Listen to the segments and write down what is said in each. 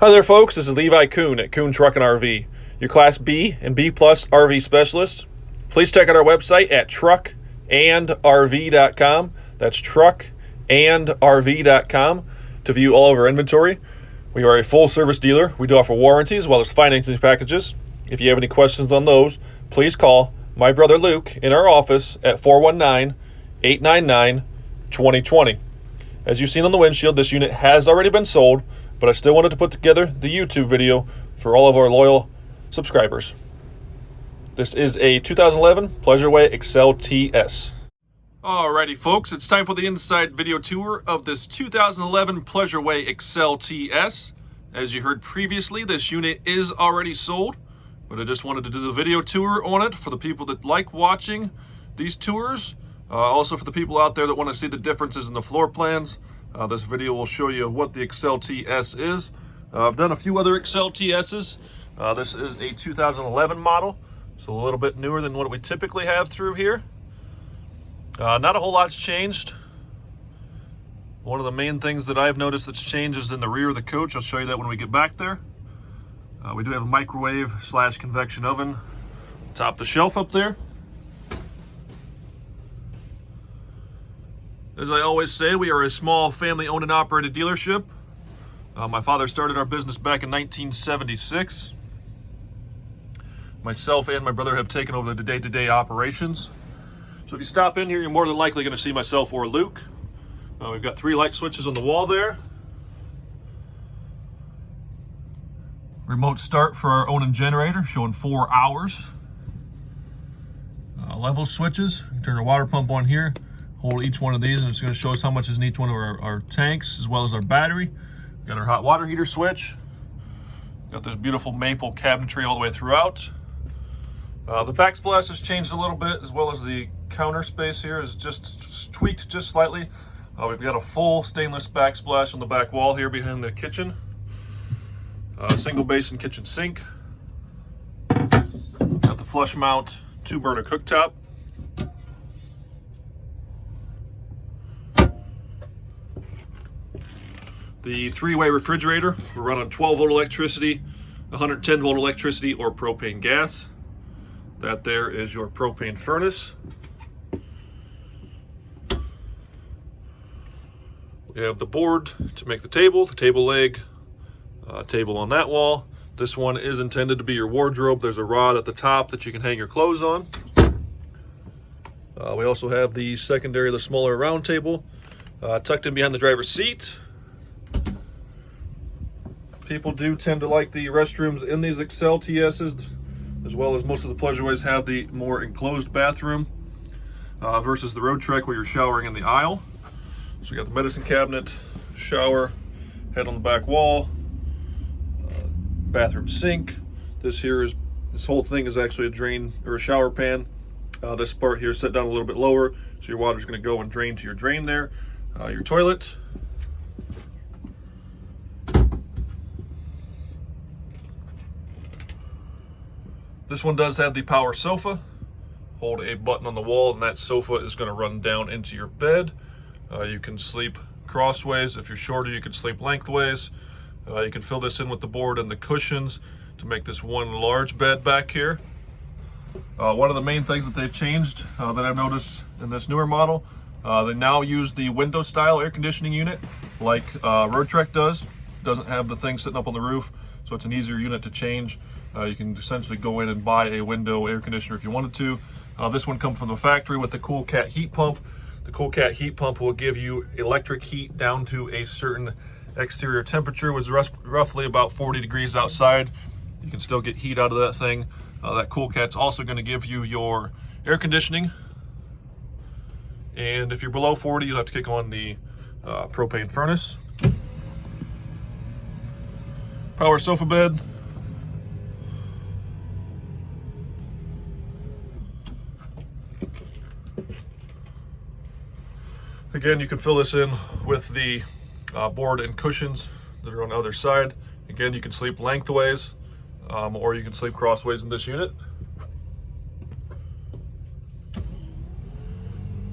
Hi there, folks. This is Levi Kuhn at Kuhn Truck and RV, your Class B and B Plus RV specialist. Please check out our website at truckandrv.com. That's truckandrv.com to view all of our inventory. We are a full-service dealer. We do offer warranty as well as financing packages. If you have any questions on those, please call my brother Luke in our office at 419-899-2020. As you've seen on the windshield, this unit has already been sold, but I still wanted to put together the YouTube video for all of our loyal subscribers. This is a 2011 Pleasureway Excel TS. Alrighty, folks, it's time for the inside video tour of this 2011 Pleasureway Excel TS. As you heard previously, this unit is already sold, but I just wanted to do the video tour on it for the people that like watching these tours. Also for the people out there that want to see the differences in the floor plans. This video will show you what the Excel TS is. I've done a few other Excel TS's. This is a 2011 model, so a little bit newer than what we typically have through here. Not a whole lot's changed. One of the main things that I've noticed that's changed is in the rear of the coach. I'll show you that when we get back there. We do have a microwave / convection oven top the shelf up there. As I always say, we are a small family-owned and operated dealership. My father started our business back in 1976. Myself and my brother have taken over the day-to-day operations. So if you stop in here, you're more than likely going to see myself or Luke. We've got 3 light switches on the wall there. Remote start for our own generator, showing 4 hours. Level switches, turn our water pump on here. Hold each one of these and it's going to show us how much is in each one of our tanks as well as our battery. We've got our hot water heater switch. Got this beautiful maple cabinetry all the way throughout. The backsplash has changed a little bit, as well as the counter space here is just tweaked just slightly. We've got a full stainless backsplash on the back wall here behind the kitchen. Single basin kitchen sink. Got the flush mount 2-burner cooktop. The 3-way refrigerator will run on 12-volt electricity, 110-volt electricity, or propane gas. That there is your propane furnace. We have the board to make the table leg, table on that wall. This one is intended to be your wardrobe. There's a rod at the top that you can hang your clothes on. We also have the secondary, the smaller round table, tucked in behind the driver's seat. People do tend to like the restrooms in these Excel TS's, as well as most of the Pleasureways have the more enclosed bathroom versus the Road Trek where you're showering in the aisle. So we got the medicine cabinet, shower, head on the back wall, bathroom sink. This whole thing is actually a drain or a shower pan. This part here is set down a little bit lower, so your water's going to go and drain to your drain there. Your toilet. This one does have the power sofa. Hold a button on the wall and that sofa is going to run down into your bed. You can sleep crossways. If you're shorter, you can sleep lengthways. You can fill this in with the board and the cushions to make this one large bed back here. One of the main things that they've changed that I've noticed in this newer model, they now use the window style air conditioning unit like Road Trek does. It doesn't have the thing sitting up on the roof, so it's an easier unit to change. You can essentially go in and buy a window air conditioner if you wanted to. This one comes from the factory with the Cool Cat heat pump. The Cool Cat heat pump will give you electric heat down to a certain exterior temperature, which is roughly about 40 degrees outside. You can still get heat out of that thing. That Cool Cat's also going to give you your air conditioning. And if you're below 40, you'll have to kick on the propane furnace. Power sofa bed. Again, you can fill this in with the board and cushions that are on the other side. Again, you can sleep lengthways or you can sleep crossways in this unit.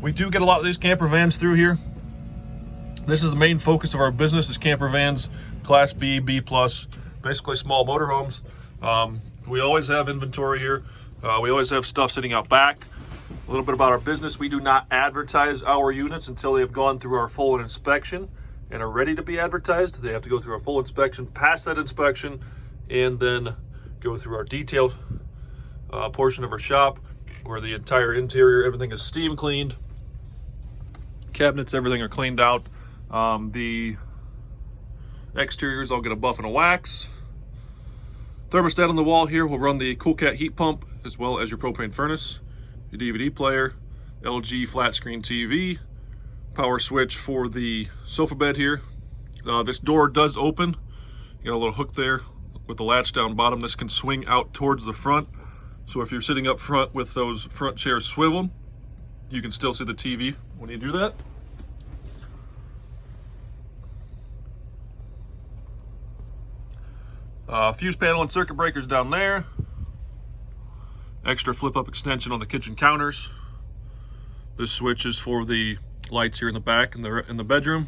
We do get a lot of these camper vans through here. This is the main focus of our business, is camper vans, Class B, B+, basically small motorhomes. We always have inventory here. We always have stuff sitting out back. A little bit about our business: we do not advertise our units until they have gone through our full inspection and are ready to be advertised. They have to go through our full inspection, pass that inspection, and then go through our detailed portion of our shop, where the entire interior, everything is steam cleaned. Cabinets, everything are cleaned out. The exteriors all get a buff and a wax. Thermostat on the wall here will run the CoolCat heat pump, as well as your propane furnace, your DVD player, LG flat screen TV, power switch for the sofa bed here. This door does open. You got a little hook there with the latch down bottom. This can swing out towards the front. So if you're sitting up front with those front chairs swiveled, you can still see the TV when you do that. Fuse panel and circuit breakers down there. Extra flip-up extension on the kitchen counters. This switch is for the lights here in the back in the bedroom.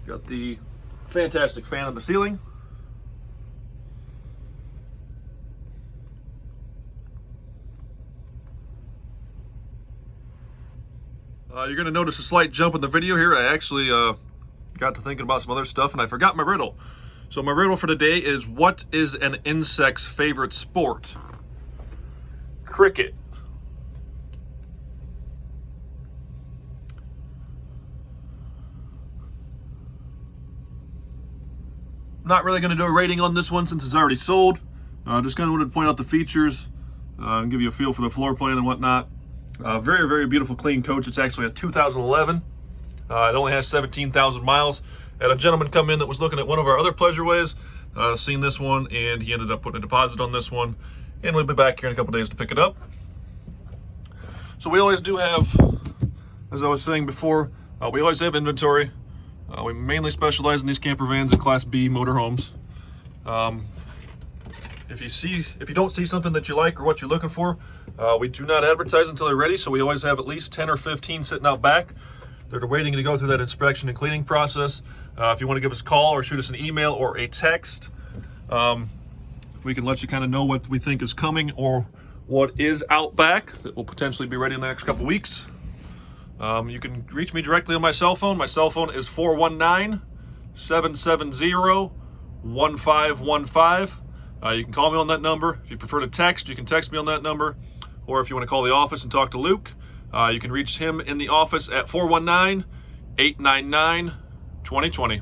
Got the fantastic fan on the ceiling. You're going to notice a slight jump in the video here. I actually got to thinking about some other stuff and I forgot my riddle. So my riddle for today is, what is an insect's favorite sport? Cricket. Not really going to do a rating on this one since it's already sold. Just kind of wanted to point out the features and give you a feel for the floor plan and whatnot. Very, very beautiful, clean coach. It's actually a 2011. It only has 17,000 miles. Had a gentleman come in that was looking at one of our other pleasureways, seen this one, and he ended up putting a deposit on this one. And we'll be back here in a couple days to pick it up. So we always do have, as I was saying before, we always have inventory. We mainly specialize in these camper vans and Class B motorhomes. If you don't see something that you like or what you're looking for, we do not advertise until they're ready. So we always have at least 10 or 15 sitting out back. They're waiting to go through that inspection and cleaning process. If you want to give us a call or shoot us an email or a text, we can let you kind of know what we think is coming or what is out back that will potentially be ready in the next couple weeks. You can reach me directly on my cell phone. My cell phone is 419-770-1515. You can call me on that number. If you prefer to text, you can text me on that number. Or if you want to call the office and talk to Luke, you can reach him in the office at 419-899-2020.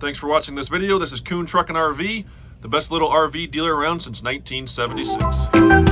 Thanks for watching this video. This is Kuhn Truck and RV, the best little RV dealer around since 1976.